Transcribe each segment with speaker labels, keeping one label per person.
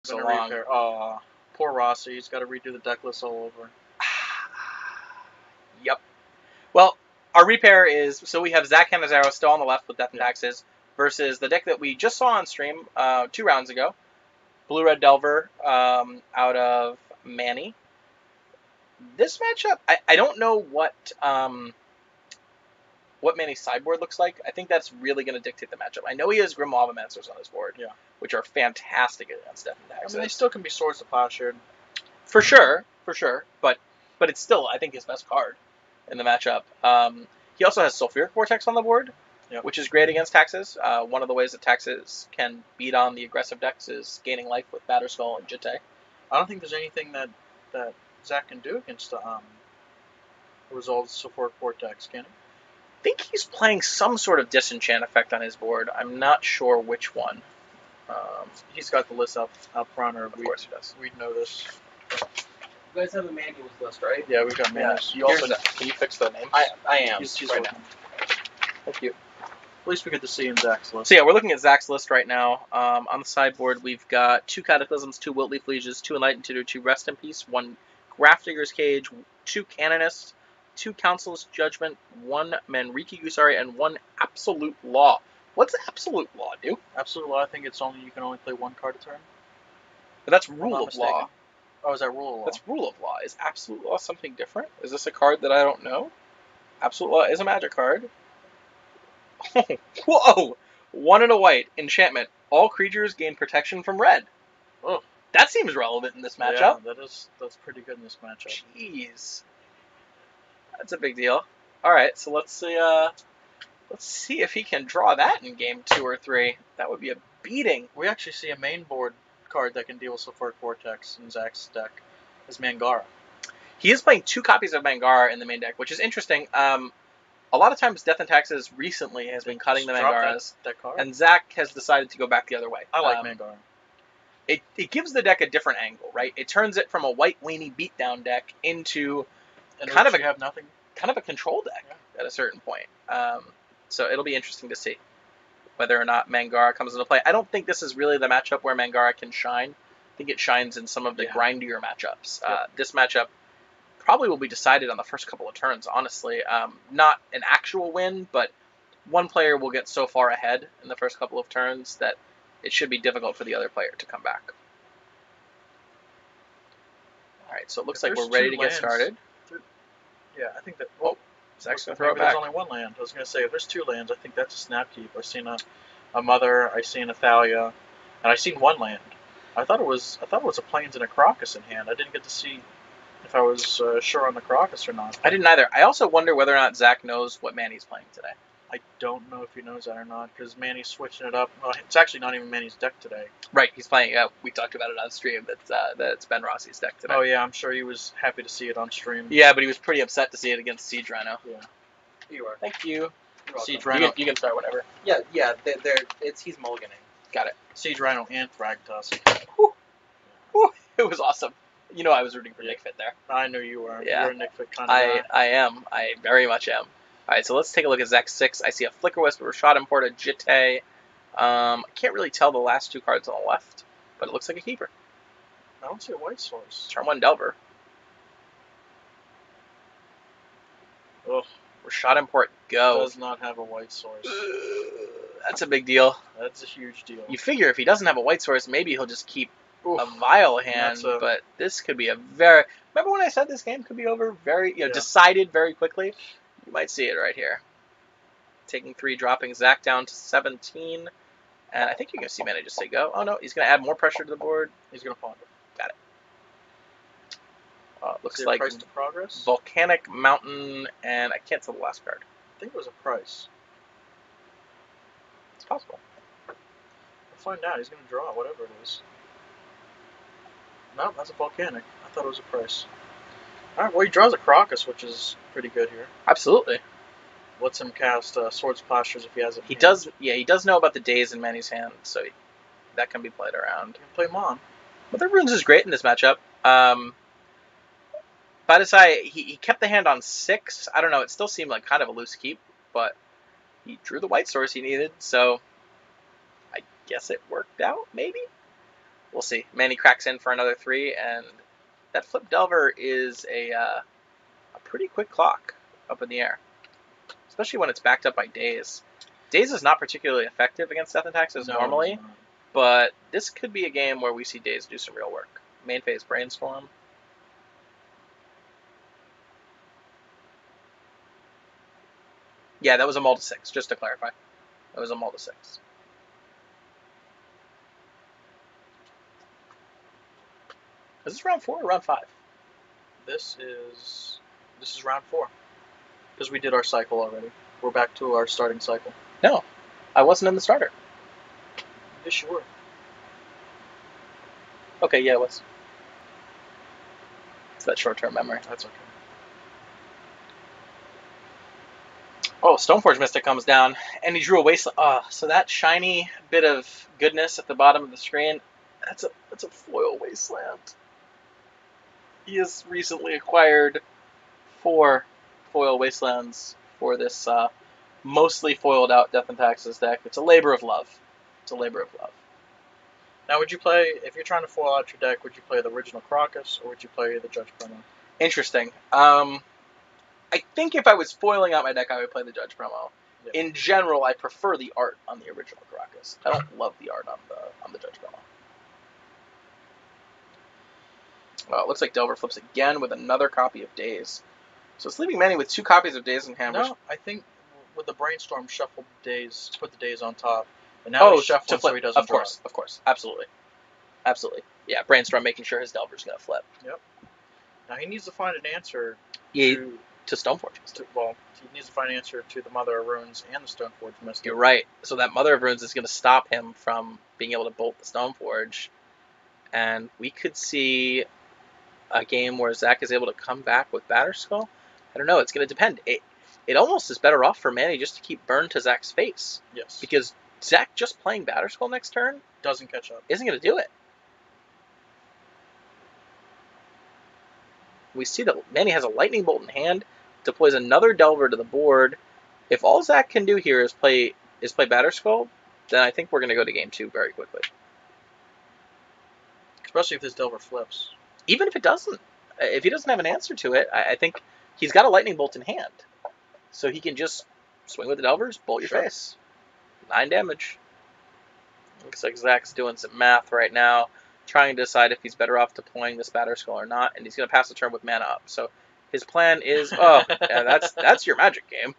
Speaker 1: So long.
Speaker 2: Aw, poor Rossi. He's got to redo the deck list all over.
Speaker 1: Yep. Well, our repair is, so we have Zach Canizaro still on the left with Death and
Speaker 2: Yeah.
Speaker 1: Taxes versus the deck that we just saw on stream 2 rounds ago. Blue Red Delver out of Manny. This matchup, I don't know what Manny's sideboard looks like. I think that's really going to dictate the matchup. I know he has Grim Lavamancers on his board,
Speaker 2: Yeah.
Speaker 1: which are fantastic against Death and
Speaker 2: I
Speaker 1: Taxes.
Speaker 2: mean, they still can be Swords of Plowshare.
Speaker 1: For sure. But it's still, I think, his best card in the matchup. He also has Sulfuric Vortex on the board,
Speaker 2: Yep.
Speaker 1: which is great against Taxes. One of the ways that Taxes can beat on the aggressive decks is gaining life with Batterskull and Jitte.
Speaker 2: I don't think there's anything that Zach can do against the results Sulfuric Vortex, can he?
Speaker 1: I think he's playing some sort of disenchant effect on his board. I'm not sure which one.
Speaker 2: He's got the list up front, or
Speaker 1: Of course he does.
Speaker 2: we'd know this.
Speaker 3: You guys have the manuals list, right?
Speaker 2: Yeah, we've got manuals. You also,
Speaker 1: Can you fix the name?
Speaker 3: I am
Speaker 2: he's
Speaker 3: right
Speaker 2: looking.
Speaker 3: now.
Speaker 1: Thank you.
Speaker 2: At least we get to see in Zach's list.
Speaker 1: So yeah, we're looking at Zach's list right now. On the sideboard, we've got 2 Cataclysms, 2 Wiltleaf Lieges, 2 Enlightened Tutor, 2 Rest in Peace, 1 Grafdigger's Cage, 2 Canonists, 2 Council's Judgment, 1 Manriki Gusari, and 1 Absolute Law. What's Absolute Law do?
Speaker 2: Absolute Law, I think it's only you can only play 1 card a turn.
Speaker 1: But that's
Speaker 2: I'm
Speaker 1: Rule
Speaker 2: not
Speaker 1: of
Speaker 2: mistaken.
Speaker 1: Law.
Speaker 2: Oh, is that Rule of Law?
Speaker 1: That's Rule of Law. Is Absolute Law something different? Is this a card that I don't know? Absolute Law is a magic card. Whoa! 1 and a white. Enchantment. All creatures gain protection from red.
Speaker 2: Oh.
Speaker 1: That seems relevant in this matchup.
Speaker 2: Yeah, that's pretty good in this matchup.
Speaker 1: Jeez. That's a big deal. Alright, so let's see if he can draw that in game 2 or 3. That would be a beating.
Speaker 2: We actually see a main board card that can deal with Sulfuric Vortex in Zach's deck is Mangara.
Speaker 1: He is playing 2 copies of Mangara in the main deck, which is interesting. A lot of times Death and Taxes recently has been cutting the
Speaker 2: Just drop
Speaker 1: Mangaras,
Speaker 2: that card.
Speaker 1: and Zach has decided to go back the other way.
Speaker 2: I like Mangara.
Speaker 1: It gives the deck a different angle, right? It turns it from a white weenie beatdown deck into
Speaker 2: And
Speaker 1: kind of
Speaker 2: you have nothing.
Speaker 1: kind of a control deck at a certain point. So it'll be interesting to see whether or not Mangara comes into play. I don't think this is really the matchup where Mangara can shine. I think it shines in some of the grindier matchups. This matchup probably will be decided on the first couple of turns, honestly. Not an actual win, but one player will get so far ahead in the first couple of turns that it should be difficult for the other player to come back. Alright, so it looks like we're ready to get started.
Speaker 2: Yeah, I think that.
Speaker 1: Oh, Zach's going to throw
Speaker 2: maybe
Speaker 1: it back.
Speaker 2: there's only 1 land. I was going to say, if there's 2 lands, I think that's a snap keep. I've seen a Mother, I've seen a Thalia, and I've seen 1 land. I thought it was a Plains and a Crocus in hand. I didn't get to see if I was sure on the Crocus or not.
Speaker 1: I didn't either. I also wonder whether or not Zach knows what Manny's playing today.
Speaker 2: I don't know if he knows that or not, because Manny's switching it up. Well, it's actually not even Manny's deck today.
Speaker 1: Right, he's playing. We talked about it on stream that it's Ben Rossi's deck today.
Speaker 2: Oh yeah, I'm sure he was happy to see it on stream.
Speaker 1: Yeah, but he was pretty upset to see it against Siege Rhino.
Speaker 2: Yeah.
Speaker 3: You are.
Speaker 1: Thank you.
Speaker 2: Siege
Speaker 1: You
Speaker 2: Rhino,
Speaker 1: can, you can start whatever.
Speaker 3: Yeah. He's mulliganing.
Speaker 1: Got it.
Speaker 2: Siege Rhino, and Thragtusk.
Speaker 1: It was awesome. You know I was rooting for Nick Fit there.
Speaker 2: I knew you were.
Speaker 1: Yeah.
Speaker 2: You're a Nick Fit kind of guy.
Speaker 1: I am. I very much am. Alright, so let's take a look at Zach 6. I see a Flicker Wisp, a Rashad Import, a Jitte. I can't really tell the last 2 cards on the left, but it looks like a keeper.
Speaker 2: I don't see a white source.
Speaker 1: Turn 1 Delver.
Speaker 2: Ugh.
Speaker 1: Rashad Import, go.
Speaker 2: Does not have a white source.
Speaker 1: That's a big deal.
Speaker 2: That's a huge deal.
Speaker 1: You figure if he doesn't have a white source, maybe he'll just keep
Speaker 2: Oof.
Speaker 1: a Vile hand,
Speaker 2: That's a-
Speaker 1: but this could be a very... Remember when I said this game could be over very,
Speaker 2: Yeah.
Speaker 1: decided very quickly? You might see it right here. Taking 3, dropping Zach down to 17. And I think you're going to see Manny just say go. Oh no, he's going to add more pressure to the board.
Speaker 2: He's going to ponder.
Speaker 1: Got it. Looks
Speaker 2: Is it
Speaker 1: like
Speaker 2: price to progress?
Speaker 1: Volcanic Mountain, and I can't tell the last card.
Speaker 2: I think it was a price.
Speaker 1: It's possible.
Speaker 2: We'll find out. He's going to draw whatever it is. No, that's a volcanic. I thought it was a price. Alright, well, he draws a Crocus, which is pretty good here.
Speaker 1: Absolutely.
Speaker 2: Lets him cast Swords Plasters if he has it. in
Speaker 1: He
Speaker 2: hand.
Speaker 1: does. Yeah, he does know about the days in Manny's hand, so that can be played around.
Speaker 2: He can play Mon.
Speaker 1: Mother Runes is great in this matchup. Badasai, he kept the hand on 6. I don't know, it still seemed like kind of a loose keep, but he drew the white source he needed, so I guess it worked out, maybe? We'll see. Manny cracks in for another 3, and that flip Delver is a pretty quick clock up in the air, especially when it's backed up by Daze. Daze is not particularly effective against Death and Taxes normally, but this could be a game where we see Daze do some real work. Main phase Brainstorm. Yeah, that was a mull to 6, just to clarify. That was a mull to 6. Is this round 4 or round 5?
Speaker 2: This is round 4. Because we did our cycle already. We're back to our starting cycle.
Speaker 1: No, I wasn't in the starter.
Speaker 2: Yes, you were.
Speaker 1: Okay, yeah, it was. It's that short-term memory.
Speaker 2: That's okay.
Speaker 1: Oh, Stoneforge Mystic comes down, and he drew a Wasteland. So that shiny bit of goodness at the bottom of the screen, that's a foil Wasteland. He has recently acquired 4 foil Wastelands for this mostly foiled out Death and Taxes deck. It's a labor of love. It's a labor of love.
Speaker 2: Now, would you play, if you're trying to foil out your deck, would you play the original Crocus, or would you play the Judge promo?
Speaker 1: Interesting. I think if I was foiling out my deck, I would play the Judge promo. Yeah. In general, I prefer the art on the original Crocus. I don't love the art on the Judge promo. Well, it looks like Delver flips again with another copy of Daze. So it's leaving Manny with 2 copies of Daze in hand.
Speaker 2: No, I think with the Brainstorm, shuffle Daze, put the Daze on top. And now he's shuffling so he doesn't
Speaker 1: Of course. Absolutely. Yeah, Brainstorm making sure his Delver's going to flip.
Speaker 2: Yep. Now he needs to find an answer
Speaker 1: to Stoneforge.
Speaker 2: He needs to find an answer to the Mother of Runes and the Stoneforge Mystic.
Speaker 1: You're right. So that Mother of Runes is going to stop him from being able to bolt the Stoneforge. And we could see a game where Zach is able to come back with Batterskull. I don't know. It's going to depend. It almost is better off for Manny just to keep burn to Zach's face.
Speaker 2: Yes.
Speaker 1: Because Zach just playing Batterskull next turn
Speaker 2: doesn't catch up.
Speaker 1: Isn't going to do it. We see that Manny has a Lightning Bolt in hand, deploys another Delver to the board. If all Zach can do here is play Batterskull, then I think we're going to go to game 2 very quickly.
Speaker 2: Especially if this Delver flips.
Speaker 1: Even if it doesn't. If he doesn't have an answer to it, I think he's got a Lightning Bolt in hand. So he can just swing with the Delvers, bolt your face. 9 damage. Looks like Zach's doing some math right now, trying to decide if he's better off deploying this Batterskull or not, and he's going to pass the turn with mana up. So his plan is, yeah, that's your Magic game.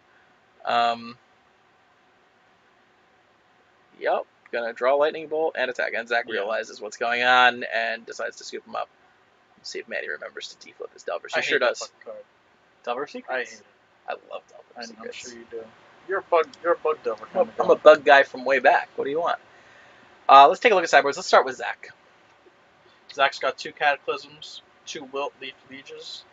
Speaker 1: Yep, gonna draw Lightning Bolt and attack, and Zach realizes what's going on and decides to scoop him up. Let's see if Manny remembers to deflip his Delver. He sure does. Delver Secrets?
Speaker 2: I hate it.
Speaker 1: I love Delver Secrets.
Speaker 2: I'm sure you do. You're a bug Delver.
Speaker 1: I'm a bug guy from way back. What do you want? Let's take a look at sideboards. Let's start with Zach.
Speaker 2: Zach's got 2 Cataclysms, 2 Wilt Leaf Lieges,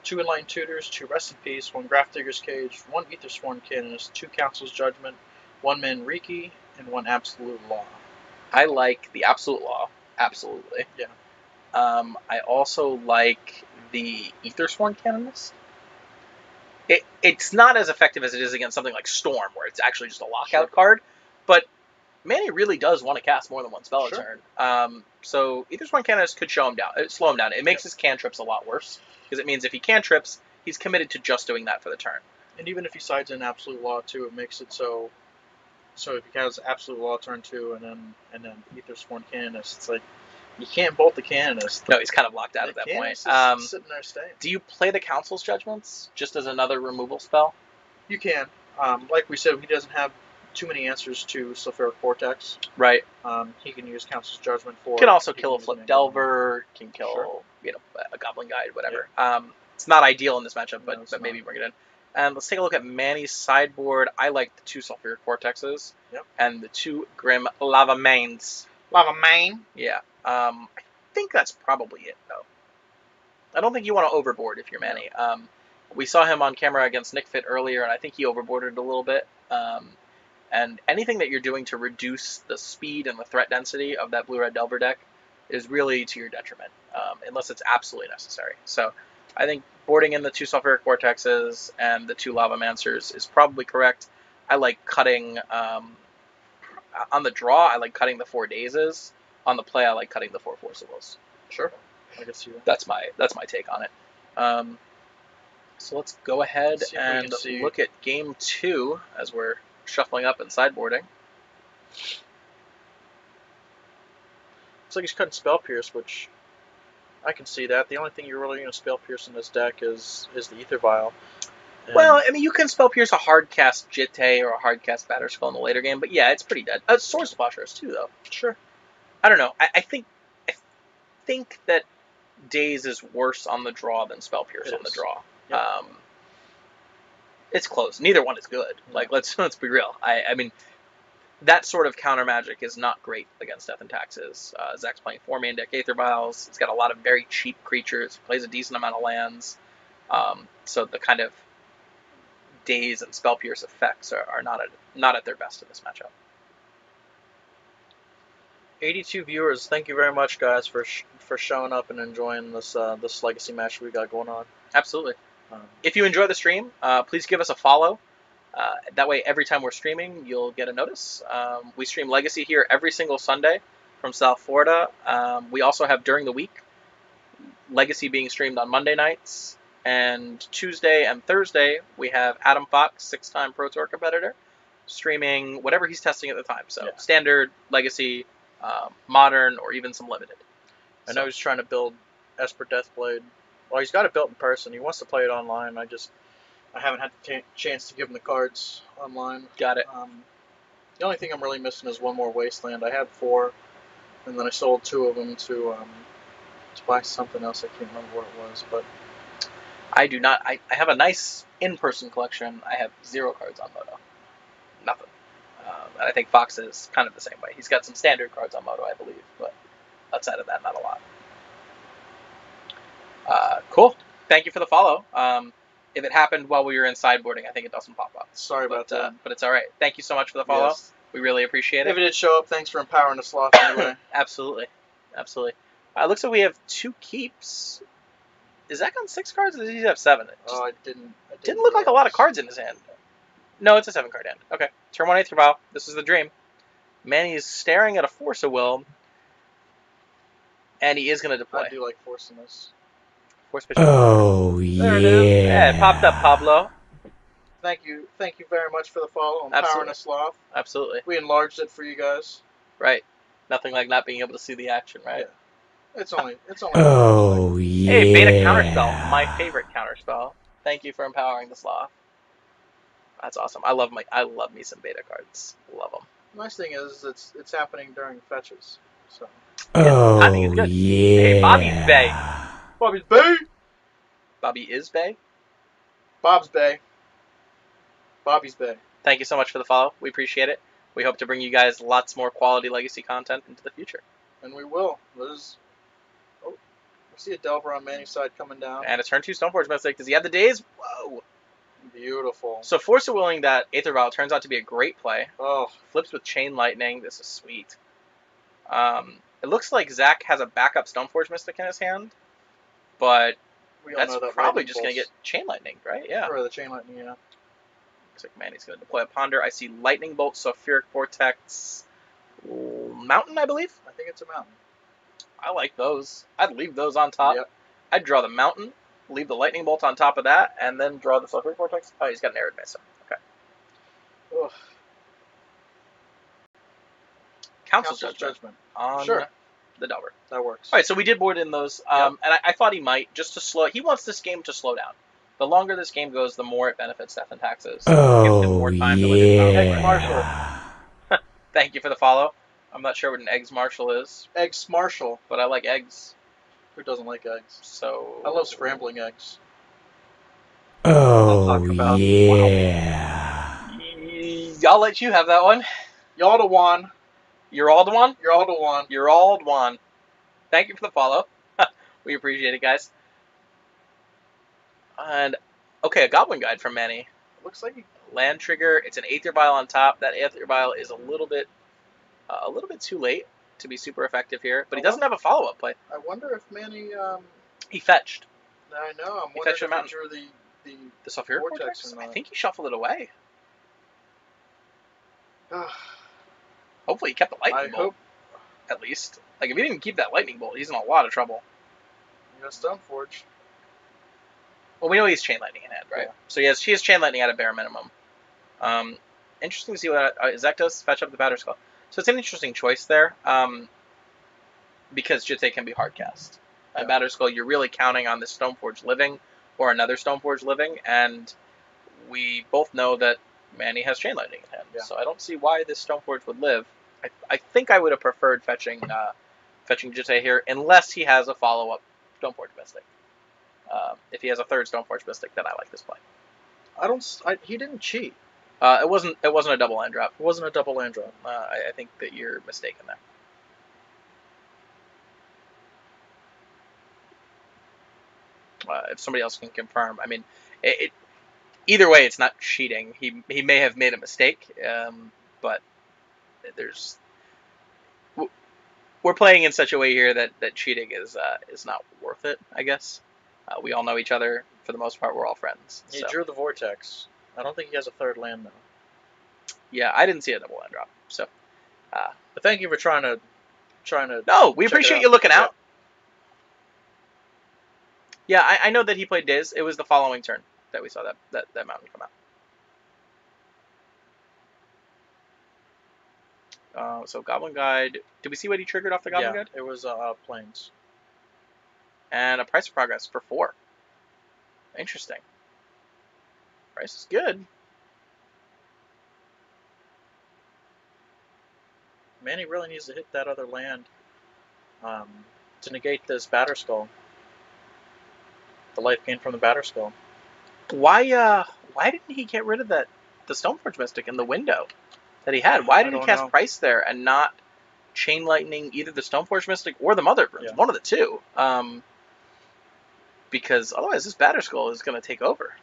Speaker 2: 2 Enlightened Tutors, 2 Rest in Peace, 1 Grafdigger's Cage, 1 Aethersworn Canonist, 2 Council's Judgment, 1 Manriki, and 1 Absolute Law.
Speaker 1: I like the Absolute Law. Absolutely.
Speaker 2: Yeah.
Speaker 1: I also like the Aethersworn Canonist. It's not as effective as it is against something like Storm, where it's actually just a lockout card, but Manny really does want to cast more than 1 spell a turn. So Aethersworn Canonist could slow him down. It makes his cantrips a lot worse, because it means if he cantrips, he's committed to just doing that for the turn.
Speaker 2: And even if he sides in Absolute Law too, it makes it so if he has Absolute Law turn 2 and then Aethersworn Canonist, it's like you can't bolt the Canonist.
Speaker 1: No, he's kind of locked out at that point.
Speaker 2: Sitting there staying.
Speaker 1: Do you play the Council's Judgments just as another removal spell?
Speaker 2: You can. Like we said, he doesn't have too many answers to Sulfuric Vortex.
Speaker 1: Right.
Speaker 2: He can use Council's Judgment for.
Speaker 1: Can also kill a Flip Delver. Can kill a Goblin Guide, whatever. Yeah. It's not ideal in this matchup, but maybe bring it in. And let's take a look at Manny's sideboard. I like the 2 Sulfuric Vortexes and the 2 Grim Lava Mains.
Speaker 2: Lava Main?
Speaker 1: Yeah. I think that's probably it, though. I don't think you want to overboard if you're Manny. We saw him on camera against Nick Fit earlier, and I think he overboarded a little bit. And anything that you're doing to reduce the speed and the threat density of that Blue-Red Delver deck is really to your detriment, unless it's absolutely necessary. So I think boarding in the 2 Sulfuric Vortexes and the 2 Lavamancers is probably correct. I like cutting, on the draw, I like cutting the 4 Dazes. on the play, I like cutting the 4 Force of Wills.
Speaker 2: Sure. I can see that.
Speaker 1: That's my take on it. So let's go ahead
Speaker 2: Let's see if we
Speaker 1: and
Speaker 2: can see.
Speaker 1: look at game 2 as we're shuffling up and sideboarding.
Speaker 2: Looks like he's cutting Spell Pierce, which I can see that. The only thing you're really going to Spell Pierce in this deck is the Ether Vial. And
Speaker 1: Well, I mean, you can spell pierce a hard cast Jitte or a hard cast Batterskull in the later game, but yeah, it's pretty dead. Swords to Plowshares too, though.
Speaker 2: sure.
Speaker 1: I don't know. I think that Daze is worse on the draw than spell pierce
Speaker 2: It
Speaker 1: on the
Speaker 2: is.
Speaker 1: draw.
Speaker 2: Yep.
Speaker 1: It's close. Neither one is good. Like let's be real. I mean, that sort of counter magic is not great against Death and Taxes. Zach's playing 4-man deck Aether Vials. It's got a lot of very cheap creatures. Plays a decent amount of lands. So the kind of Daze and Spell Pierce effects are not at their best in this matchup.
Speaker 2: 82 viewers. Thank you very much, guys, for showing up and enjoying this this legacy match we got going on.
Speaker 1: Absolutely. If you enjoy the stream, please give us a follow. That way, every time we're streaming, you'll get a notice. We stream Legacy here every single Sunday from South Florida. We also have during the week Legacy being streamed on Monday nights. And Tuesday and Thursday, we have Adam Fox, 6-time Pro Tour competitor, streaming whatever he's testing at the time. So Standard, Legacy, Modern, or even some Limited.
Speaker 2: I know he's trying to build Esper Deathblade. Well, he's got it built in person. He wants to play it online. I haven't had the chance to give him the cards online.
Speaker 1: Got it.
Speaker 2: The only thing I'm really missing is one more Wasteland. I had 4, and then I sold 2 of them to buy something else. I can't remember what it was, but
Speaker 1: I do not. I have a nice in-person collection. I have 0 cards on Moto. Nothing. And I think Fox is kind of the same way. He's got some standard cards on Moto, I believe, but outside of that, not a lot. Cool. Thank you for the follow. If it happened while we were in sideboarding, I think it doesn't pop up.
Speaker 2: Sorry about that.
Speaker 1: But it's all right. Thank you so much for the follow.
Speaker 2: Yes.
Speaker 1: We really appreciate it.
Speaker 2: If it did show up, thanks for empowering the sloth anyway.
Speaker 1: Absolutely. Absolutely. It looks like we have 2 keeps. Is Zach on 6 cards, or does he have 7? It just
Speaker 2: I didn't
Speaker 1: didn't look like a lot of cards in his hand. No, it's a 7-card hand. Okay. Turn 1 Aether Vial. This is the dream. Manny's staring at a Force of Will. And he is going to deploy.
Speaker 2: I do like forcing this.
Speaker 1: Force Bishop.
Speaker 4: Oh,
Speaker 1: There it is. Yeah, it popped up, Pablo.
Speaker 2: Thank you very much for the follow. Empowering
Speaker 1: Absolutely.
Speaker 2: the sloth.
Speaker 1: Absolutely.
Speaker 2: We enlarged it for you guys.
Speaker 1: Right. Nothing like not being able to see the action, right?
Speaker 2: Yeah. It's only.
Speaker 4: Oh, yeah.
Speaker 1: Hey, Beta Counterspell. My favorite counterspell. Thank you for empowering the sloth. That's awesome. I love me some beta cards. Love them.
Speaker 2: Nice thing is it's happening during fetches. So
Speaker 4: Oh,
Speaker 1: timing is good.
Speaker 4: yeah.
Speaker 1: Hey, Bobby's Bay.
Speaker 2: Bobby's Bay.
Speaker 1: Bobby is Bay.
Speaker 2: Bob's Bay. Bobby's Bay.
Speaker 1: Thank you so much for the follow. We appreciate it. We hope to bring you guys lots more quality Legacy content into the future.
Speaker 2: And we will. I see a Delver on Manny's side coming down.
Speaker 1: And a turn 2 Stoneforge Mystic. Does he have the Daze? Whoa.
Speaker 2: Beautiful.
Speaker 1: So Force of Willing that Aether Vial turns out to be a great play.
Speaker 2: Oh,
Speaker 1: Flips with Chain Lightning. This is sweet. It looks like Zach has a backup Stoneforge Mystic in his hand, but
Speaker 2: we all
Speaker 1: that's
Speaker 2: know that
Speaker 1: probably
Speaker 2: lightning
Speaker 1: just going to get
Speaker 2: bolts.
Speaker 1: Chain Lightning, right? Yeah.
Speaker 2: Or the chain lightning, yeah.
Speaker 1: Looks like Manny's going to deploy a Ponder. I see Lightning Bolt, Sulfuric Vortex, Mountain, I believe.
Speaker 2: I think it's a mountain.
Speaker 1: I like those. I'd leave those on top.
Speaker 2: Yep.
Speaker 1: I'd draw the Mountain, leave the Lightning Bolt on top of that, and then draw the Sulfuric Vortex. Oh, he's got an Arid Mesa. Okay.
Speaker 2: Ugh.
Speaker 1: Council's
Speaker 2: Council's
Speaker 1: Judgment
Speaker 2: Judgment.
Speaker 1: on
Speaker 2: Sure.
Speaker 1: the Delver.
Speaker 2: That works.
Speaker 1: All right, so we did board in those, and I thought he might, just to slow. He wants this game to slow down. The longer this game goes, the more it benefits Death and Taxes. Gives him
Speaker 4: Oh,
Speaker 1: more time to let his power
Speaker 4: yeah.
Speaker 1: play. Marshall. Thank you for the follow. I'm not sure what an Eggs Marshall is,
Speaker 2: Eggs Marshall.
Speaker 1: but I like eggs,
Speaker 2: Who doesn't like eggs?
Speaker 1: so...
Speaker 2: I love scrambling eggs.
Speaker 4: Oh,
Speaker 1: talk about-
Speaker 4: yeah.
Speaker 1: I'll let you have that one.
Speaker 2: Y'all the one.
Speaker 1: You're all the one?
Speaker 2: You're all the one.
Speaker 1: You're all the one. Thank you for the follow. We appreciate it, guys. And, okay, a Goblin Guide from Manny.
Speaker 2: Looks like
Speaker 1: Land Trigger. It's an Aether Vial on top. That Aether Vial is a little bit too late to be super effective here, but he doesn't have a follow-up play.
Speaker 2: I wonder if Manny.
Speaker 1: He fetched
Speaker 2: I know. I'm
Speaker 1: He
Speaker 2: wondering
Speaker 1: fetched
Speaker 2: if
Speaker 1: a mountain.
Speaker 2: he drew the.
Speaker 1: the Sulfuric
Speaker 2: Vortex
Speaker 1: Vortex.
Speaker 2: or
Speaker 1: I
Speaker 2: not.
Speaker 1: think he shuffled it away. Hopefully he kept the
Speaker 2: I
Speaker 1: Lightning Bolt.
Speaker 2: hope.
Speaker 1: at least. Like, if he didn't keep that lightning bolt, he's in a lot of trouble.
Speaker 2: You got Stoneforge.
Speaker 1: Well, we know he's chain lightning in hand, right?
Speaker 2: Yeah.
Speaker 1: So he has chain lightning at a bare minimum. Interesting to see what Zek does. Fetch up the Batterskull. So it's an interesting choice there, because Jitte can be hard cast. At Batterskull, you're really counting on this Stoneforge living or another Stoneforge living, and we both know that Manny has chain lightning in hand.
Speaker 2: Yeah.
Speaker 1: So I don't see why this Stoneforge would live. I think I would have preferred fetching Jitte here, unless he has a follow-up Stoneforge Mystic. If he has a third Stoneforge Mystic, then I like this play.
Speaker 2: He didn't cheat.
Speaker 1: It wasn't a double land drop.
Speaker 2: It wasn't a double land drop.
Speaker 1: I think that you're mistaken there. If somebody else can confirm, I mean, either way, it's not cheating. He may have made a mistake, but we're playing in such a way here that cheating is not worth it, I guess. We all know each other for the most part. We're all friends.
Speaker 2: He
Speaker 1: So.
Speaker 2: drew the Vortex. I don't think he has a third land though.
Speaker 1: Yeah, I didn't see a double land drop. So,
Speaker 2: but thank you for trying to.
Speaker 1: No, we
Speaker 2: check
Speaker 1: appreciate
Speaker 2: it out.
Speaker 1: you looking
Speaker 2: Yeah.
Speaker 1: out. Yeah, I know that he played Diz. It was the following turn that we saw that mountain come out. So Goblin Guide. Did we see what he triggered off the Goblin Guide?
Speaker 2: It was Plains.
Speaker 1: And a Price of Progress for 4. Interesting. Price is good.
Speaker 2: Manny really needs to hit that other land to negate this Batterskull. The life gain from the Batterskull.
Speaker 1: Why didn't he get rid of the Stoneforge Mystic in the window that he had? Why did he cast Price there and not Chain Lightning either the Stoneforge Mystic or the Mother Runes? One of the two. Because otherwise this Batterskull is going to take over.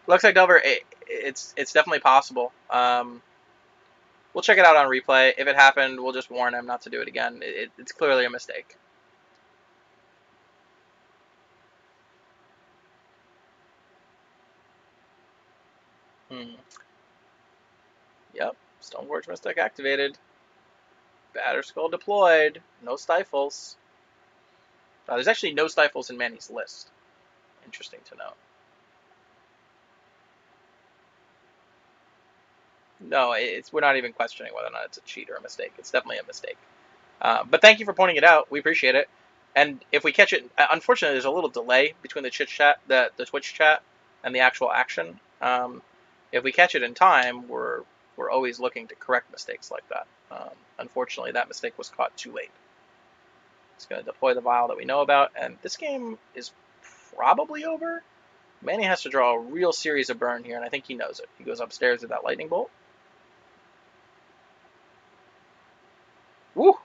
Speaker 1: Looks like Delver, it's definitely possible. We'll check it out on replay. If it happened, we'll just warn him not to do it again. It's clearly a mistake. Yep, Stoneforge Mystic activated. Batterskull deployed. No Stifles. There's actually no Stifles in Manny's list. Interesting to note. No, we're not even questioning whether or not it's a cheat or a mistake. It's definitely a mistake. But thank you for pointing it out. We appreciate it. And if we catch it, unfortunately, there's a little delay between the chat, the Twitch chat, and the actual action. If we catch it in time, we're always looking to correct mistakes like that. Unfortunately, that mistake was caught too late. It's going to deploy the vial that we know about, and this game is probably over. Manny has to draw a real series of burn here, and I think he knows it. He goes upstairs with that lightning bolt. Woo!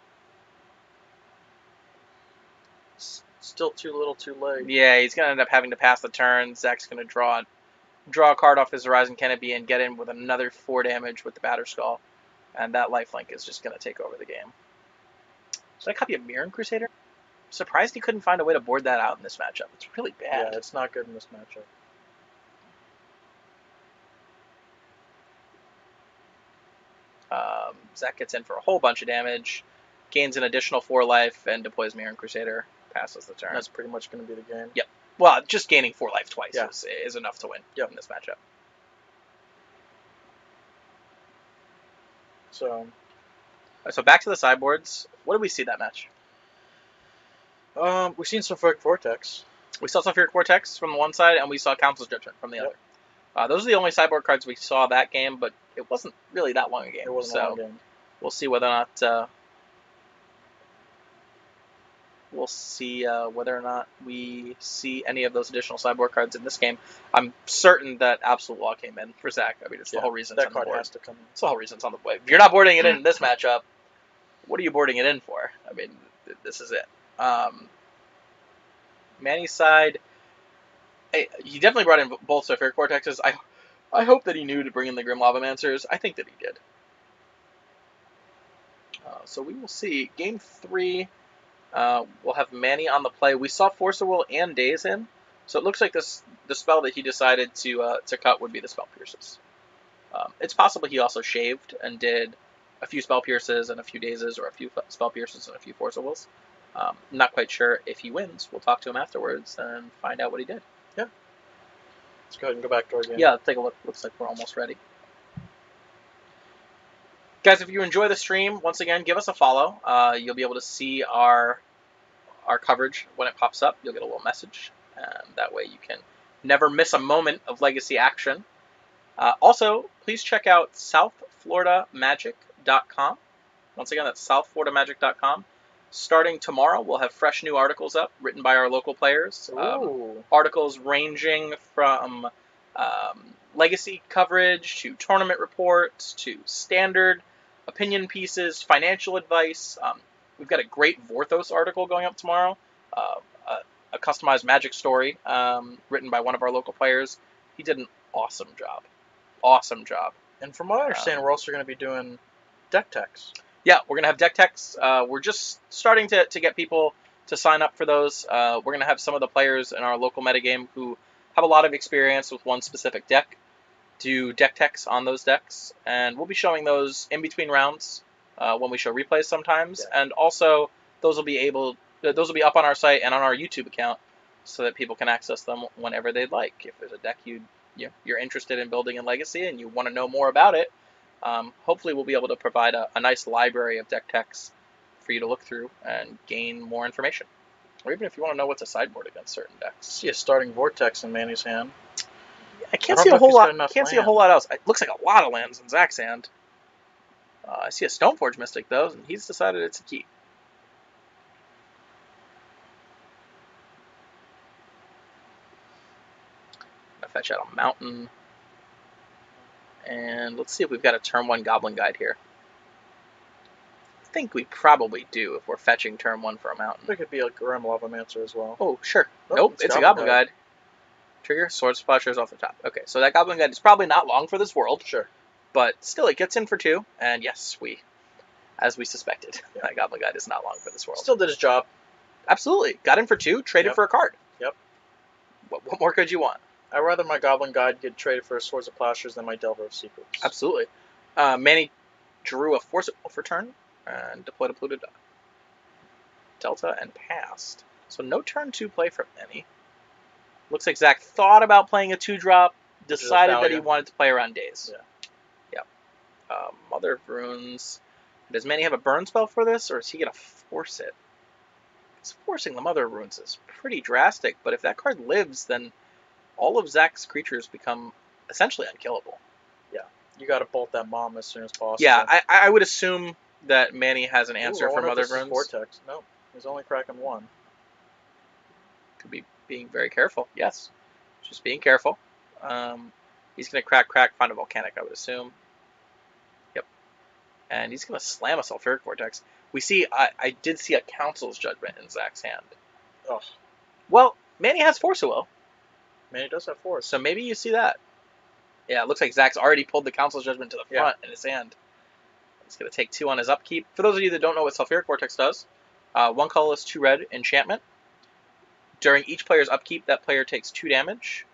Speaker 2: Still too little, too late.
Speaker 1: Yeah, he's going to end up having to pass the turn. Zach's going to draw a card off his Horizon Canopy and get in with another 4 damage with the Batterskull. And that lifelink is just going to take over the game. Should I copy a Mirren Crusader? I'm surprised he couldn't find a way to board that out in this matchup. It's really bad.
Speaker 2: Yeah, it's not good in this matchup.
Speaker 1: Zach gets in for a whole bunch of damage, gains an additional 4 life, and deploys Mirren Crusader. Passes the turn.
Speaker 2: That's pretty much going to be the game.
Speaker 1: Yep. Well, just gaining 4 life twice is enough to win in this matchup. So back to the sideboards. What did we see that match?
Speaker 2: We've seen Sulfuric Vortex.
Speaker 1: We saw Sulfuric Vortex from the one side, and we saw Council's Judgment from the other. Those are the only sideboard cards we saw that game, but it wasn't really that long a game.
Speaker 2: It wasn't a long game.
Speaker 1: We'll see whether or not we see any of those additional sideboard cards in this game. I'm certain that Absolute Law came in for Zach. I mean, it's the whole reason
Speaker 2: that card has to come in.
Speaker 1: It's the whole reason it's on the board. If you're not boarding it in this matchup, what are you boarding it in for? I mean, this is it. Manny's side, he definitely brought in both Sulfuric Vortexes. I hope that he knew to bring in the Grim Lavamancers. I think that he did. So we will see. Game 3, we'll have Manny on the play. We saw Force of Will and Daze in, so it looks like the spell that he decided to cut would be the Spell Pierces. It's possible he also shaved and did a few Spell Pierces and a few Dazes, or a few Spell Pierces and a few Force of Wills. Not quite sure if he wins. We'll talk to him afterwards and find out what he did.
Speaker 2: Let's go ahead and go back to our game.
Speaker 1: Yeah, let's take a look. Looks like we're almost ready. Guys, if you enjoy the stream, once again, give us a follow. You'll be able to see our coverage when it pops up. You'll get a little message, and that way you can never miss a moment of Legacy action. Also, please check out southfloridamagic.com. Once again, that's southfloridamagic.com. Starting tomorrow, we'll have fresh new articles up written by our local players.
Speaker 2: Ooh.
Speaker 1: Articles ranging from Legacy coverage to tournament reports to standard opinion pieces, financial advice. We've got a great Vorthos article going up tomorrow, a customized Magic story written by one of our local players. He did an awesome job. Awesome job.
Speaker 2: And from what I understand, we're also going to be doing deck techs.
Speaker 1: Yeah, we're going to have deck techs. We're just starting to get people to sign up for those. We're going to have some of the players in our local metagame who have a lot of experience with one specific deck do deck techs on those decks. And we'll be showing those in between rounds when we show replays sometimes.
Speaker 2: Yeah.
Speaker 1: And also, those will be up on our site and on our YouTube account so that people can access them whenever they'd like. If there's a deck you're interested in building in Legacy and you want to know more about it, hopefully we'll be able to provide a nice library of deck techs for you to look through and gain more information. Or even if you want to know what's a sideboard against certain decks.
Speaker 2: See a starting Vortex in Manny's hand.
Speaker 1: I can't
Speaker 2: I
Speaker 1: see
Speaker 2: don't
Speaker 1: a
Speaker 2: know if
Speaker 1: whole
Speaker 2: he's got
Speaker 1: lot.
Speaker 2: enough
Speaker 1: Can't see a whole lot else. It looks like a lot of lands in Zach's hand. I see a Stoneforge Mystic though, and he's decided it's a keep. Gonna fetch out a mountain. And let's see if we've got a turn 1 Goblin Guide here. I think we probably do if we're fetching turn 1 for a mountain.
Speaker 2: There could be a Grim Lavamancer as well.
Speaker 1: Oh, sure.
Speaker 2: Oh,
Speaker 1: Nope,
Speaker 2: it's
Speaker 1: it's a Goblin Guide. Trigger, Sword Splashers off the top. Okay, so that Goblin Guide is probably not long for this world,
Speaker 2: Sure.
Speaker 1: but still it gets in for 2, and yes, as we suspected,
Speaker 2: Yeah.
Speaker 1: that Goblin Guide is not long for this world.
Speaker 2: Still did his job.
Speaker 1: Absolutely. Got in for 2, traded
Speaker 2: Yep.
Speaker 1: for a card.
Speaker 2: Yep.
Speaker 1: What more could you want?
Speaker 2: I'd rather my Goblin Guide get traded for Swords of Plowshares than my Delver of Secrets.
Speaker 1: Absolutely. Manny drew a Force for turn and deployed a polluted Delta and passed. So no turn 2 play from Manny. Looks like Zach thought about playing a 2-drop, decided that he
Speaker 2: Thalia.
Speaker 1: wanted to play around Daze.
Speaker 2: Yeah.
Speaker 1: Yep. Mother of Runes. Does Manny have a burn spell for this, or is he going to force it? Because forcing the Mother of Runes is pretty drastic, but if that card lives, then all of Zach's creatures become essentially unkillable.
Speaker 2: You got to bolt that Mom as soon as possible.
Speaker 1: Yeah, I would assume that Manny has an answer
Speaker 2: Ooh, I
Speaker 1: for
Speaker 2: wonder if
Speaker 1: Mother
Speaker 2: this
Speaker 1: of
Speaker 2: is
Speaker 1: Runes.
Speaker 2: Vortex. No, he's only cracking 1.
Speaker 1: Could be being very careful. Yes, just being careful. He's going to crack, find a Volcanic, I would assume. Yep. And he's going to slam a Sulfuric Vortex. We see, I did see a Council's Judgment in Zach's hand.
Speaker 2: Oh,
Speaker 1: Well, Manny has Force of Will,
Speaker 2: man, he does have Force.
Speaker 1: so maybe you see that. Yeah, it looks like Zach's already pulled the Council's Judgment to the front in his hand. He's going to take 2 on his upkeep. For those of you that don't know what Sulfuric Vortex does, 1 colorless, 2 red enchantment. During each player's upkeep, that player takes 2 damage.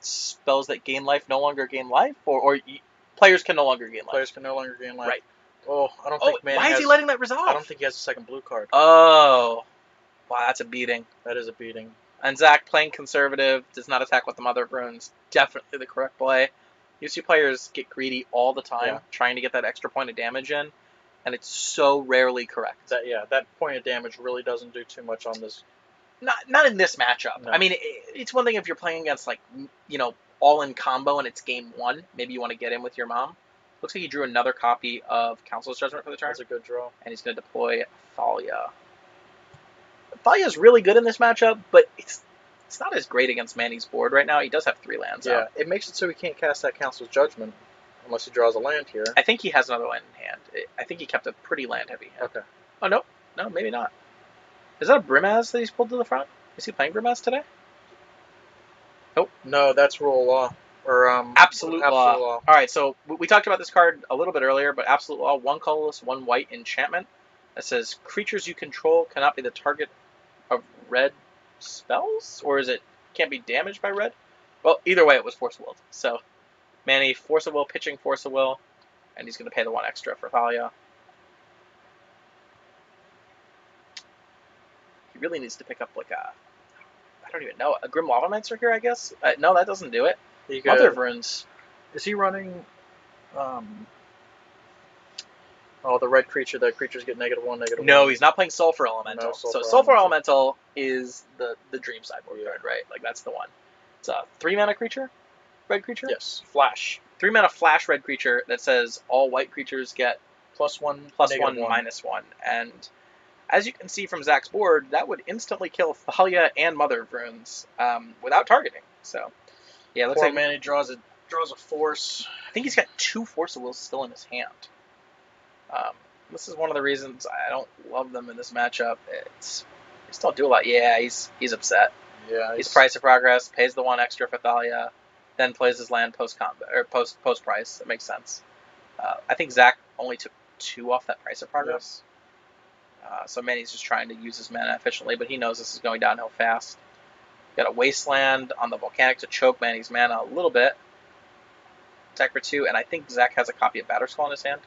Speaker 1: Spells that gain life no longer gain life, or players can no longer gain life.
Speaker 2: Players can no longer gain life.
Speaker 1: Right.
Speaker 2: Oh, I don't
Speaker 1: Oh,
Speaker 2: think Manny
Speaker 1: why is
Speaker 2: has,
Speaker 1: he letting that resolve?
Speaker 2: I don't think he has a second blue card.
Speaker 1: Oh, wow, that's a beating.
Speaker 2: That is a beating.
Speaker 1: And Zach, playing conservative, does not attack with the Mother of Runes. Definitely the correct play. UC players get greedy all the time,
Speaker 2: Yeah.
Speaker 1: trying to get that extra point of damage in, and it's so rarely correct.
Speaker 2: That point of damage really doesn't do too much on this.
Speaker 1: Not in this matchup.
Speaker 2: No.
Speaker 1: I mean, it's one thing if you're playing against, like, all in combo and it's game 1. Maybe you want to get in with your mom. Looks like he drew another copy of Council's Judgment for the turn,
Speaker 2: That's a good draw.
Speaker 1: and he's going to deploy Thalia. Thalia's really good in this matchup, but it's not as great against Manny's board right now. He does have 3 lands out.
Speaker 2: Yeah, it makes it so he can't cast that Council's Judgment unless he draws a land here.
Speaker 1: I think he has another land in hand. I think he kept a pretty land-heavy hand.
Speaker 2: Okay.
Speaker 1: Oh, no, maybe not. Is that a Brimaz that he's pulled to the front? Is he playing Brimaz today?
Speaker 2: No, that's Rule of Law. Or
Speaker 1: Absolute Law.
Speaker 2: Law.
Speaker 1: All right, so we talked about this card a little bit earlier, but Absolute Law, 1 colorless, 1 white enchantment that says creatures you control cannot be the target of red spells, or is it can't be damaged by red? Well, either way, it was Force of Will. So, Manny, Force of Will, pitching Force of Will. and he's going to pay the 1 extra for Thalia. He really needs to pick up like I don't even know, a Grim Lavamancer here, I guess? No, that doesn't do it.
Speaker 2: He
Speaker 1: Mother of
Speaker 2: could,
Speaker 1: Runes.
Speaker 2: is he running? Oh, the red creature. That creatures get -1, -1.
Speaker 1: No, he's not playing Sulfur Elemental.
Speaker 2: No,
Speaker 1: So
Speaker 2: Sulfur
Speaker 1: Sulfur
Speaker 2: Elemental.
Speaker 1: Elemental is the Dream sideboard
Speaker 2: Yeah.
Speaker 1: card, right? Like, that's the one. It's a 3-mana creature? Red creature?
Speaker 2: Yes.
Speaker 1: Flash. 3-mana flash red creature that says all white creatures get
Speaker 2: +1,
Speaker 1: +1,
Speaker 2: -1.
Speaker 1: -1. And as you can see from Zach's board, that would instantly kill Thalia and Mother of Runes without targeting. So, yeah, it looks
Speaker 2: Poor
Speaker 1: like
Speaker 2: man, he draws a force.
Speaker 1: I think he's got 2 Force of Wills still in his hand. This is one of the reasons I don't love them in this matchup. They just don't do a lot. Yeah, he's upset.
Speaker 2: Yeah,
Speaker 1: He's Price of Progress, pays the 1 extra for Thalia, then plays his land post combat or post price. That makes sense. I think Zach only took 2 off that Price of Progress. So Manny's just trying to use his mana efficiently, but he knows this is going downhill fast. Got a Wasteland on the Volcanic to choke Manny's mana a little bit. Attack for 2, and I think Zach has a copy of Batterskull in his hand.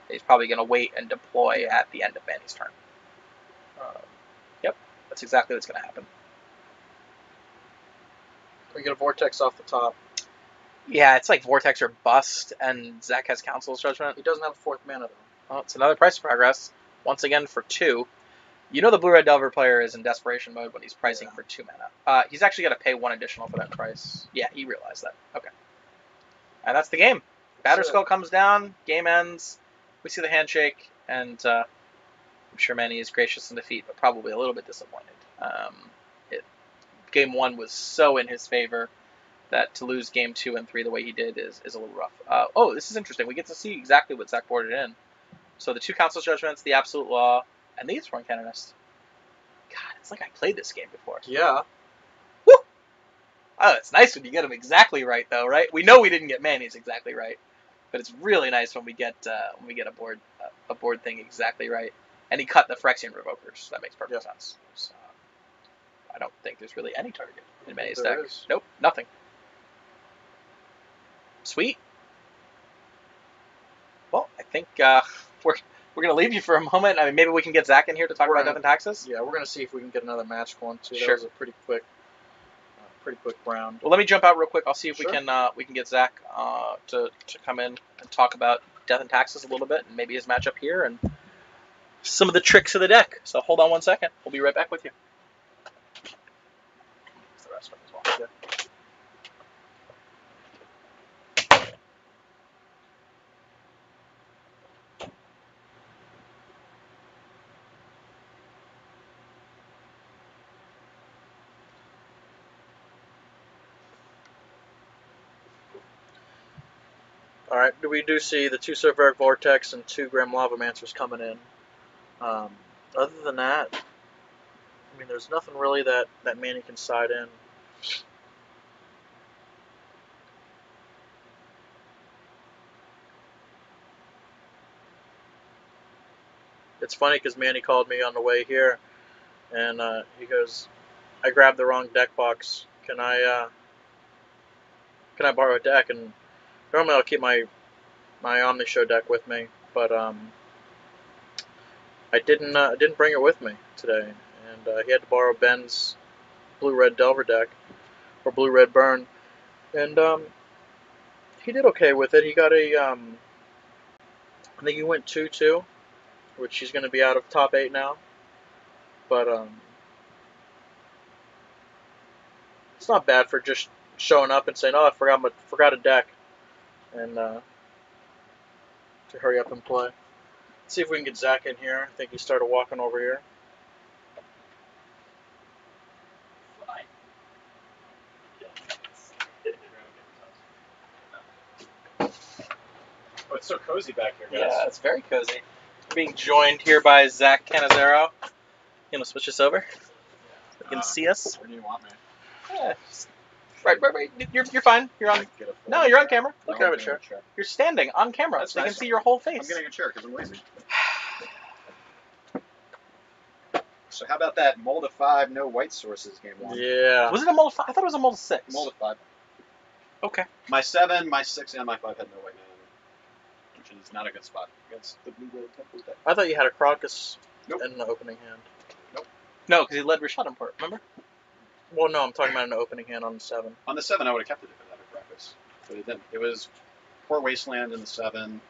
Speaker 1: He's probably going to wait and deploy at the end of Manny's turn. Yep, that's exactly what's going to happen.
Speaker 2: We get a Vortex off the top.
Speaker 1: Yeah, it's like Vortex or Bust, and Zach has Council's Judgment.
Speaker 2: He doesn't have a 4th mana, though.
Speaker 1: Well, it's another Price of Progress. Once again for 2. You know the Blue-Red Delver player is in desperation mode when he's pricing for 2 mana. He's actually going to pay 1 additional for that price. Yeah, he realized that. Okay. And that's the game. Batterskull comes down, game ends. We see the handshake, and I'm sure Manny is gracious in defeat, but probably a little bit disappointed. Game 1 was so in his favor that to lose game 2 and 3 the way he did is a little rough. Oh, this is interesting. We get to see exactly what Zach boarded in. So the 2 Council's Judgments, the Absolute Law, and the Aethersworn Canonist. God, it's like I played this game before.
Speaker 2: Yeah.
Speaker 1: Woo! Oh, it's nice when you get them exactly right, though, right? We know we didn't get Manny's exactly right, but it's really nice when we get a board thing exactly right. And he cut the Phyrexian Revokers. That makes perfect sense. So, I don't think there's really any target in Manny's deck.
Speaker 2: Is.
Speaker 1: Nope, nothing. Sweet. Well, I think we're going to leave you for a moment. I mean, maybe we can get Zach in here to talk about Death and Taxes.
Speaker 2: Yeah, we're going to see if we can get another match going too.
Speaker 1: Sure.
Speaker 2: That was a pretty quick round.
Speaker 1: Well, let me jump out real quick. I'll see if we can get Zach to come in and talk about Death and Taxes a little bit, and maybe his matchup here and some of the tricks of the deck. So hold on one second. We'll be right back with you. The rest of them as well.
Speaker 2: Alright, we do see the 2 Silveric Vortex and 2 Grim Lavamancers coming in. Other than that, I mean, there's nothing really that Manny can side in. It's funny because Manny called me on the way here, and he goes, "I grabbed the wrong deck box. Can I borrow a deck?" And normally I'll keep my Omnishow deck with me, but I didn't bring it with me today, and he had to borrow Ben's Blue-Red Delver deck, or Blue-Red Burn, and he did okay with it. He got a I think he went 2-2, which he's going to be out of top 8 now, but it's not bad for just showing up and saying, "Oh, I forgot a deck," and to hurry up and play. Let's see if we can get Zach in here. I think he started walking over here.
Speaker 5: Oh, it's so cozy back here, guys.
Speaker 1: Yeah, it's very cozy. We're being joined here by Zach Cannizzaro. You want to switch us over? You can see us.
Speaker 5: Where do you want me?
Speaker 1: Yeah, right. You're fine. You're on. No, you're on camera.
Speaker 5: No,
Speaker 1: Grab a
Speaker 5: I'm
Speaker 1: chair.
Speaker 5: getting a chair.
Speaker 1: You're standing on camera,
Speaker 5: That's
Speaker 1: so they
Speaker 5: nice
Speaker 1: can see
Speaker 5: of
Speaker 1: your whole face.
Speaker 5: I'm getting a chair because I'm lazy. So how about that Mold of 5, no white sources game 1?
Speaker 2: Yeah.
Speaker 1: Was it a mold of 5? I thought it was a mold of 6.
Speaker 5: Mold of 5.
Speaker 1: Okay.
Speaker 5: My 7, my 6, and my 5 had no white mana. which is not a good spot against the blue red temples deck.
Speaker 2: I thought you had a Crocus
Speaker 5: Nope.
Speaker 2: in the opening hand.
Speaker 1: No, because he led Rashad Port, remember?
Speaker 2: Well, no, I'm talking about an opening hand on the 7.
Speaker 5: On the 7, I would have kept it if it had a Crocus, but it didn't. It was Port Wasteland in the 7,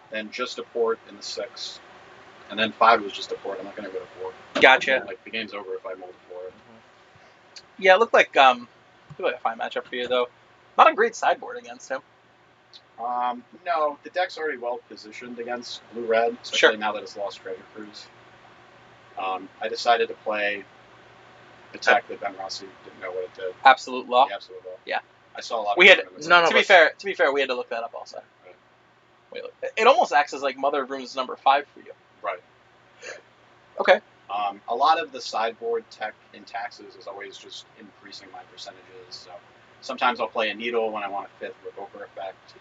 Speaker 5: then just a Port in the 6, and then 5 was just a Port. I'm not going to go to 4.
Speaker 1: Gotcha.
Speaker 5: Like, the game's over if I mold a 4.
Speaker 1: Yeah, it looked like a fine matchup for you though. Not a great sideboard against him.
Speaker 5: No, the deck's already well positioned against blue red, especially
Speaker 1: Sure.
Speaker 5: now that it's lost Treasure Cruise. I decided to play the tech that Ben Rossi didn't know what it did.
Speaker 1: Absolute law.
Speaker 5: The absolute law.
Speaker 1: Yeah.
Speaker 5: I saw a lot.
Speaker 1: We
Speaker 5: of
Speaker 1: had
Speaker 5: tournaments.
Speaker 2: none of
Speaker 1: to be
Speaker 2: us-
Speaker 1: fair, we had to look that up also.
Speaker 5: Right.
Speaker 1: It almost acts as like Mother of Runes number 5 for you.
Speaker 5: Right.
Speaker 1: Okay.
Speaker 5: A lot of the sideboard tech in taxes is always just increasing my percentages. So sometimes I'll play a needle when I want a 5th revoker effect.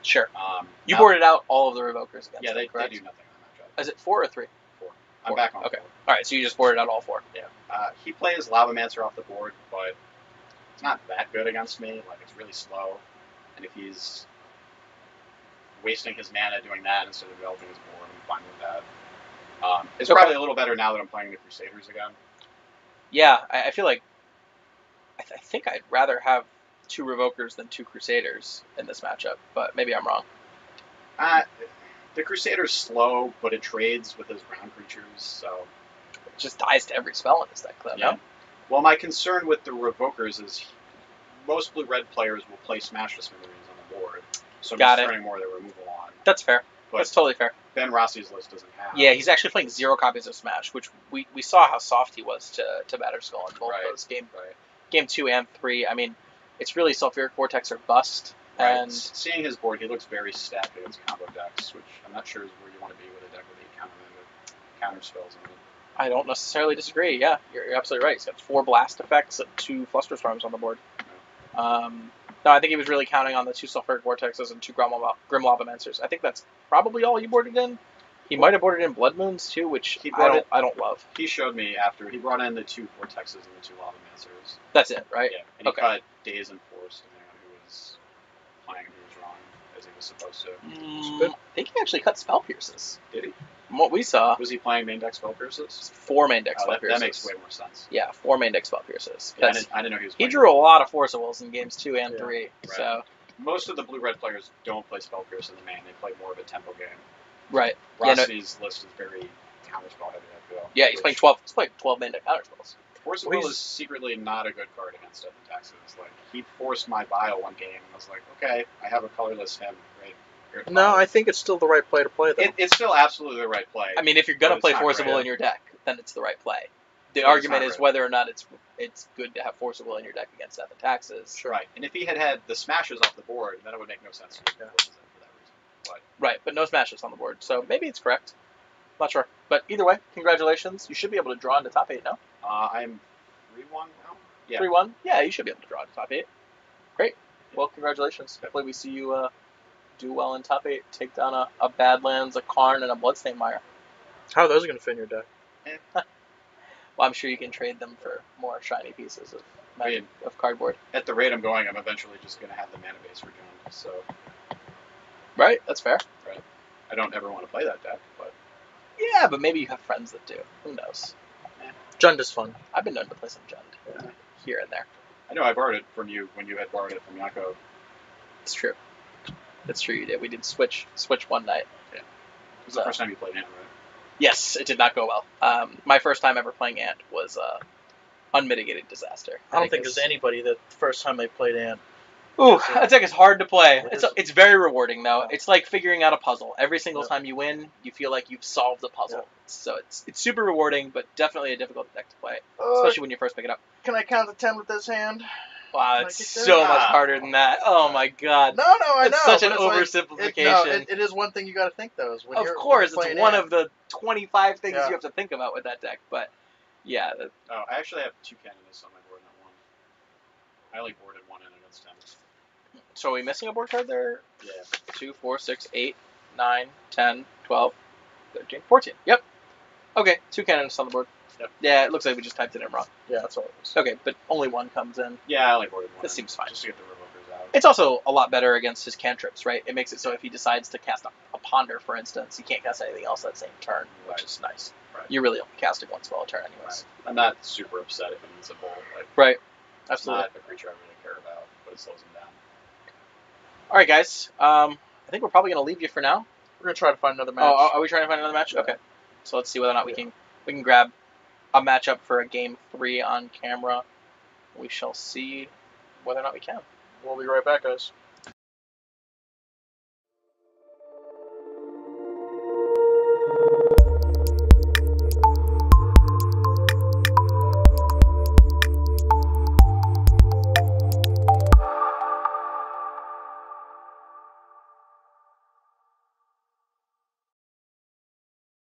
Speaker 1: Sure. You
Speaker 5: Now-
Speaker 1: boarded out all of the revokers against
Speaker 5: Yeah,
Speaker 1: him,
Speaker 5: they
Speaker 1: correct?
Speaker 5: do nothing on that job.
Speaker 1: Is it 4 or 3?
Speaker 5: 4. I'm
Speaker 1: 4.
Speaker 5: back on
Speaker 1: Okay.
Speaker 5: 4.
Speaker 1: All right, so you just boarded out all 4.
Speaker 5: Yeah. He plays Lavamancer off the board, but it's not that good against me. Like, it's really slow. And if he's wasting his mana doing that instead of developing his board, I'm fine with that. It's
Speaker 1: Okay.
Speaker 5: probably a little better now that I'm playing the Crusaders again.
Speaker 1: Yeah, I feel like I think I'd rather have 2 revokers than 2 Crusaders in this matchup, but maybe I'm wrong.
Speaker 5: The Crusader's slow, but it trades with his ground creatures, so...
Speaker 1: It just dies to every spell in this deck, though.
Speaker 5: Yeah.
Speaker 1: No?
Speaker 5: Well, my concern with the Revokers is most blue-red players will play Smash the Smithereens on the board, so I'm
Speaker 1: Got
Speaker 5: just
Speaker 1: it.
Speaker 5: turning more of their removal on.
Speaker 1: That's fair.
Speaker 5: But
Speaker 1: That's totally fair.
Speaker 5: Ben Rossi's list doesn't have.
Speaker 1: Yeah, he's actually playing 0 copies of Smash, which we saw how soft he was to Batterskull in both
Speaker 5: Right.
Speaker 1: those
Speaker 5: Right.
Speaker 1: game 2 and 3. I mean, it's really Sulfuric Vortex or bust.
Speaker 5: Right.
Speaker 1: And
Speaker 5: Seeing his board, he looks very stacked against combo decks, which I'm not sure is where you want to be with a deck with 8 counter spells in it.
Speaker 1: I don't necessarily disagree. Yeah, you're absolutely right. He's got 4 blast effects and 2 Flusterstorms on the board. No, I think he was really counting on the 2 Sulfuric Vortexes and 2 Grim Lavamancers. I think that's probably all you boarded in. He might have boarded in Blood Moons too, which
Speaker 5: He brought
Speaker 1: I don't love.
Speaker 5: He showed me after he brought in the 2 Vortexes and the 2 Lavamancers.
Speaker 1: That's it, right?
Speaker 5: Yeah, and he
Speaker 1: Okay.
Speaker 5: cut Days and Force depending on who was playing and who was wrong, as he was supposed to.
Speaker 1: I think he actually cut Spell Pierces.
Speaker 5: Did he?
Speaker 1: From what we saw,
Speaker 5: Was he playing main deck Spell Pierces?
Speaker 1: 4 main deck
Speaker 5: Oh,
Speaker 1: Spell
Speaker 5: that
Speaker 1: Pierces.
Speaker 5: makes way more sense.
Speaker 1: Yeah, 4 main deck Spell Pierces.
Speaker 5: Yeah, I
Speaker 1: 'Cause
Speaker 5: didn't know he was
Speaker 1: he
Speaker 5: playing.
Speaker 1: drew a lot of Forcibles in games 2 and
Speaker 2: Yeah.
Speaker 1: 3.
Speaker 5: Right.
Speaker 1: So,
Speaker 5: Most of the blue-red players don't play Spell Pierce in the main. They play more of a tempo game.
Speaker 1: right. Yeah, no,
Speaker 5: Rossi's list is very counterspell heavy, I feel.
Speaker 1: yeah, he's playing 12. He's playing 12 main deck counterspells.
Speaker 5: Force of
Speaker 2: Well,
Speaker 5: Will
Speaker 2: he's-
Speaker 5: is secretly not a good card against Death and Taxes. Like, he forced my Bile one game, and I was like, okay, I have a colorless him. Great. Great
Speaker 2: No,
Speaker 5: file.
Speaker 2: I think it's still the right play to play, though.
Speaker 5: It's still absolutely the right play.
Speaker 1: I mean, if you're gonna
Speaker 5: But it's
Speaker 1: play
Speaker 5: not
Speaker 1: Forcible
Speaker 5: great.
Speaker 1: in your deck, then it's the right play. The
Speaker 5: But it's
Speaker 1: argument
Speaker 5: not
Speaker 1: is
Speaker 5: great.
Speaker 1: whether or not it's good to have Forcible in your deck against Death and Taxes.
Speaker 2: Sure.
Speaker 5: Right. And if he had the smashes off the board, then it would make no sense to use
Speaker 2: Yeah.
Speaker 5: Forces in for that reason. But
Speaker 1: Right, but no smashes on the board, so maybe it's correct. Not sure, but either way, congratulations. You should be able to draw into top 8 now.
Speaker 5: I'm 3-1 now. Yeah.
Speaker 1: 3-1. Yeah, you should be able to draw into top 8. Great. Well, congratulations. Hopefully we see you do well in top 8. Take down a Badlands, a Karn, and a Bloodstained Mire.
Speaker 2: How are those going to fit in your deck?
Speaker 1: Well, I'm sure you can trade them for more shiny pieces of of cardboard.
Speaker 5: At the rate I'm going, I'm eventually just going to have the mana base for Jund. So
Speaker 1: Right, that's fair.
Speaker 5: I don't ever want to play that deck, but
Speaker 1: Yeah, but maybe you have friends that do. Who knows?
Speaker 2: Jund is fun.
Speaker 1: I've been known to play some Jund here and there.
Speaker 5: I know I borrowed it from you when you had borrowed it from Yako.
Speaker 1: It's true. It's true you did. We did switch one night.
Speaker 5: It was the
Speaker 1: So-
Speaker 5: first time you played Ant, right?
Speaker 1: Yes, it did not go well. My first time ever playing Ant was unmitigated disaster.
Speaker 2: I don't think there's anybody that the first time they played Ant.
Speaker 1: Ooh, that deck is hard to play.
Speaker 2: It
Speaker 1: It's
Speaker 2: is.
Speaker 1: it's very rewarding though. It's like figuring out a puzzle. Every single
Speaker 2: Yeah.
Speaker 1: time you win, you feel like you've solved a puzzle.
Speaker 2: Yeah.
Speaker 1: So it's super rewarding, but definitely a difficult deck to play, especially when you first pick it up.
Speaker 2: Can I count to 10 with this hand?
Speaker 1: Wow,
Speaker 2: Like
Speaker 1: it's
Speaker 2: it
Speaker 1: so
Speaker 2: does.
Speaker 1: much harder than that. Oh my god.
Speaker 2: No, I
Speaker 1: It's
Speaker 2: know.
Speaker 1: such an
Speaker 2: but it's like-
Speaker 1: oversimplification.
Speaker 2: it is one thing you got to think though. Is when
Speaker 1: Of
Speaker 2: you're,
Speaker 1: course,
Speaker 2: when
Speaker 1: it's
Speaker 2: you're
Speaker 1: one
Speaker 2: playing
Speaker 1: of the 25 things
Speaker 2: Yeah.
Speaker 1: you have to think about with that deck. But yeah,
Speaker 5: Oh, I actually have 2 Canonists on my board, not 1. I only boarded 1 in against him.
Speaker 1: so are we missing a board card there?
Speaker 5: Yeah.
Speaker 1: 2, 4, 6, 8, 9, 10, 12, 13, 14. Yep. Okay, 2 cannons on the board.
Speaker 5: Yep.
Speaker 1: Yeah, it looks like we just typed it in wrong.
Speaker 2: Yeah, that's all it is.
Speaker 1: Okay, but only 1 comes in.
Speaker 5: Yeah, I only boarded 1.
Speaker 1: This
Speaker 5: in,
Speaker 1: seems fine.
Speaker 5: Just to get the Revokers
Speaker 1: It's also a lot better against his cantrips, right? It makes it so if he decides to cast a Ponder, for instance, he can't cast anything else that same turn, which
Speaker 5: Right.
Speaker 1: is nice.
Speaker 5: Right.
Speaker 1: You're really only casting one spell a turn anyways.
Speaker 5: Right. I'm not super upset if he needs a bolt. Like,
Speaker 1: Right.
Speaker 5: it's
Speaker 1: Absolutely.
Speaker 5: not a creature I really care about, but it slows him down.
Speaker 1: All right, guys. I think we're probably going to leave you for now.
Speaker 2: We're gonna try to find another match.
Speaker 1: Oh, are we trying to find another match?
Speaker 2: Yeah.
Speaker 1: Okay. So let's see whether or not we can grab a matchup for a game 3 on camera. We shall see whether or not we can.
Speaker 2: We'll be right back, guys.